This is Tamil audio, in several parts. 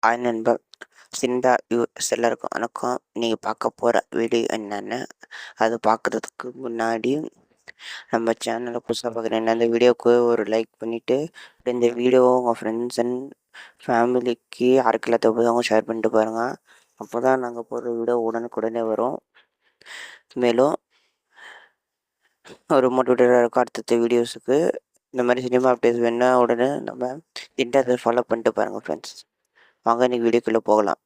ஹாய் நண்பா, சிந்தா எல்லாருக்கும் வணக்கம். நீங்கள் பார்க்க போகிற வீடியோ என்னென்னு அது பார்க்குறதுக்கு முன்னாடி நம்ம சேனலை புதுசாக பார்க்குறேன். அந்த வீடியோவுக்கு ஒரு லைக் பண்ணிவிட்டு இந்த வீடியோவை உங்கள் ஃப்ரெண்ட்ஸ் அண்ட் ஃபேமிலிக்கு யாருக்கு இல்லாத போது அவங்க ஷேர் பண்ணிட்டு பாருங்கள். அப்போ தான் நாங்கள் போடுற வீடியோ உடனுக்குடனே வரும். மேலும் ஒரு மோட்டிவேட்டடாக இருக்கும் அடுத்தடுத்த வீடியோஸுக்கு. இந்த மாதிரி சினிமா அப்டேட்ஸ் வேணுன்னா உடனே நம்ம இன்டர்நெட்டை ஃபாலோ பண்ணிட்டு பாருங்கள் ஃப்ரெண்ட்ஸ். வாங்க இன்றைக்கி வீடியோக்குள்ளே போகலாம்.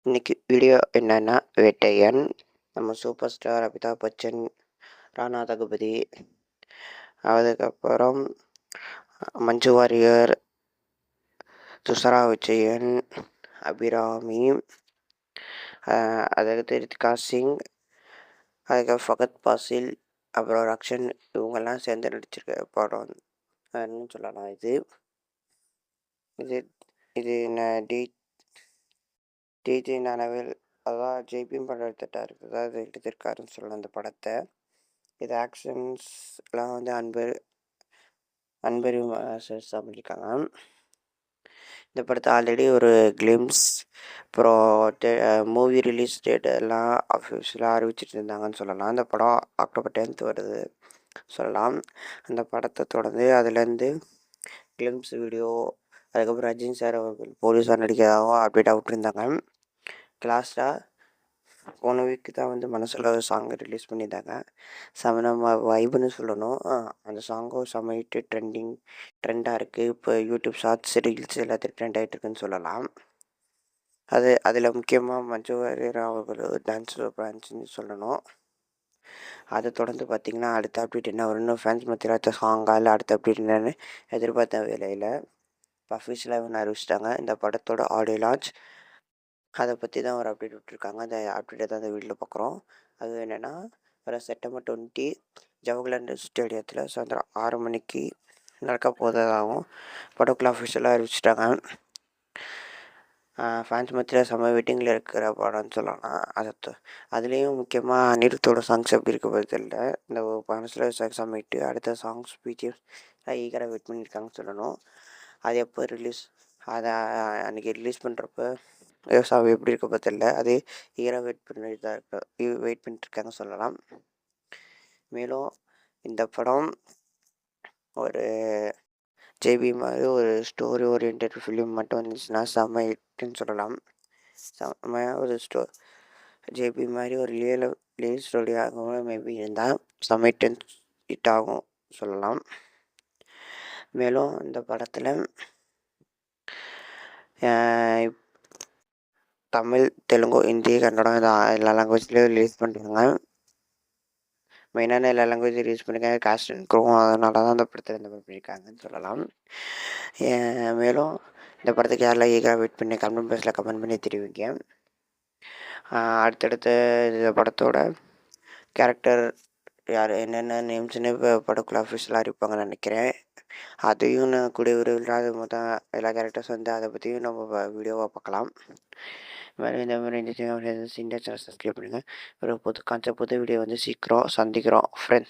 இன்னைக்கு வீடியோ என்னன்னா வேட்டையன். நம்ம சூப்பர் ஸ்டார் அமிதாப் பச்சன், ராணா தகுபதி, அதுக்கப்புறம் மஞ்சு வாரியர், துஷாரா விஜயன், அபிராமி, அதுக்கடுத்து ரித்திகா சிங், அதுக்கப்புறம் ஃபகத் பாசில், அப்புறம் ரக்ஷன், இவங்கெல்லாம் சேர்ந்து நடிச்சிருக்க படம் சொல்லலாம். இது இது இது டிஜே ஞானவேல், அதான் ஜெய்பீம் படம் எடுத்திருக்காருன்னு சொல்லலாம் அந்த படத்தை. இது ஆக்ஷன்ஸ்லாம் வந்து அன்பரி தான் பண்ணியிருக்காங்க. இந்த படத்தை ஆல்ரெடி ஒரு கிளிம்ஸ், அப்புறம் மூவி ரிலீஸ் டேட் எல்லாம் அஃபிஷியலாக அறிவிச்சிட்டு இருந்தாங்கன்னு சொல்லலாம். இந்த படம் அக்டோபர் 10th வருது சொல்லலாம். அந்த படத்தை தொடர்ந்து அதுலேருந்து கிளிம்ஸ் வீடியோ, அதுக்கப்புறம் ரஜினி சார் அவர்கள் போலீஸாக நடிக்கிறதாகவும் அப்டேட் விட்டுருந்தாங்க. லாஸ்ட்டாக போன வீக்கு தான் வந்து மனசில் ஒரு சாங் ரிலீஸ் பண்ணியிருந்தாங்க. நம்ம வைபுன்னு சொல்லணும். அந்த சாங்கும் செம்ம ஹிட்டு, ட்ரெண்டாக இருக்குது. இப்போ யூடியூப் ஷார்ட்ஸ், ரீல்ஸ் எல்லாத்தையும் ட்ரெண்ட் ஆகிட்டு இருக்குன்னு சொல்லலாம். அதில் முக்கியமாக மஞ்சு வாரியர் அவர்கள் டான்ஸ் பிரான்ச்சுன்னு சொல்லணும். அதை தொடர்ந்து பார்த்திங்கன்னா அடுத்த அப்டேட் என்ன வரும்னு ஃபேன்ஸ் மத்தியில் அடுத்த சாங்கா இல்லை அடுத்த அப்டேட் என்னன்னு எதிர்பார்த்த வேலையில் இப்போ அஃபிஷியலாக அறிவிச்சிட்டாங்க. இந்த படத்தோட ஆடியோ லான்ச், அதை பற்றி தான் ஒரு அப்டேட் விட்டுருக்காங்க. அந்த அப்டேட்டை தான் அந்த வீடியோவில் பார்க்குறோம். அது என்னென்னா, வர செப்டம்பர் 20 ஜவஹர்லால் ஸ்டேடியத்தில் சாயந்தரம் 6 மணிக்கு நடக்க போவதாகவும் படக்குள்ள அஃபிஷியலாக அறிவிச்சிட்டாங்க. ஃபேன்ஸ் மத்தியில் செம்ம வெயிட்டிங்கில் இருக்கிற படம்னு சொல்லலாம். அதுலேயும் முக்கியமாக அனிருத்தோட சாங்ஸ் எப்படி இருக்க போகிறது இல்லை. இந்த மனசில் சமைட்டு அடுத்த சாங்ஸ் பிஜிஎம் ஈகராக வெயிட் பண்ணியிருக்காங்கன்னு சொல்லணும். அது எப்போ ரிலீஸ், அதை அன்றைக்கி ரிலீஸ் பண்ணுறப்ப எப்படி இருக்க பார்த்தில்ல, அது ஈகராக வெயிட் பண்ணிட்டுருக்காங்க சொல்லலாம். மேலும் இந்த படம் ஒரு ஜேபி மாதிரி ஒரு ஸ்டோரி ஓரியன்ட் ஃபிலிம் மட்டும் வந்துச்சுன்னா செம்ம ஹிட்டுன்னு சொல்லலாம். செம்மையாக ஒரு ஜேபி மாதிரி ஒரு ரியல் ஸ்டோரியாகவும் மேபி இருந்தால் செம்ம ஹிட் ஆகும் சொல்லலாம். மேலும் இந்த படத்தில் தமிழ், தெலுங்கு, ஹிந்தி, கன்னடம் எல்லா லாங்குவேஜ்லேயும் ரிலீஸ் பண்ணுறாங்க. மெயினான எல்லா லாங்குவேஜ் ரிலீஸ் பண்ணியிருக்காங்க. காஸ்ட் அண்ட் க்ரூ அதனால தான் அந்த படத்தில் இந்த மாதிரி பண்ணியிருக்காங்கன்னு சொல்லலாம். மேலும் இந்த படத்துக்கு யாரெல்லாம் ஈகராக வெயிட் பண்ணி கமெண்ட் பாக்ஸில் கமெண்ட் பண்ணி தெரிவிங்க. அடுத்தடுத்த இந்த படத்தோட கேரக்டர் யார் என்னென்ன நேம்ஸ்னு இப்போ படக்குள்ள அஃபிஷியலாக அறிவிப்பாங்கன்னு நினைக்கிறேன். அதையும் நான் கூடிய விரைவில் அது மொத்தம் எல்லா கேரக்டர்ஸ் வந்து அதை பற்றியும் நம்ம வீடியோவாக பார்க்கலாம். இந்த மாதிரி இந்தியா சேனல் சப்ஸ்கிரைப் பண்ணுங்கள். ஒரு புது கான்செப்ட், புது வீடியோ வந்து சீக்கிரம் சந்திக்கிறோம் ஃப்ரெண்ட்ஸ்.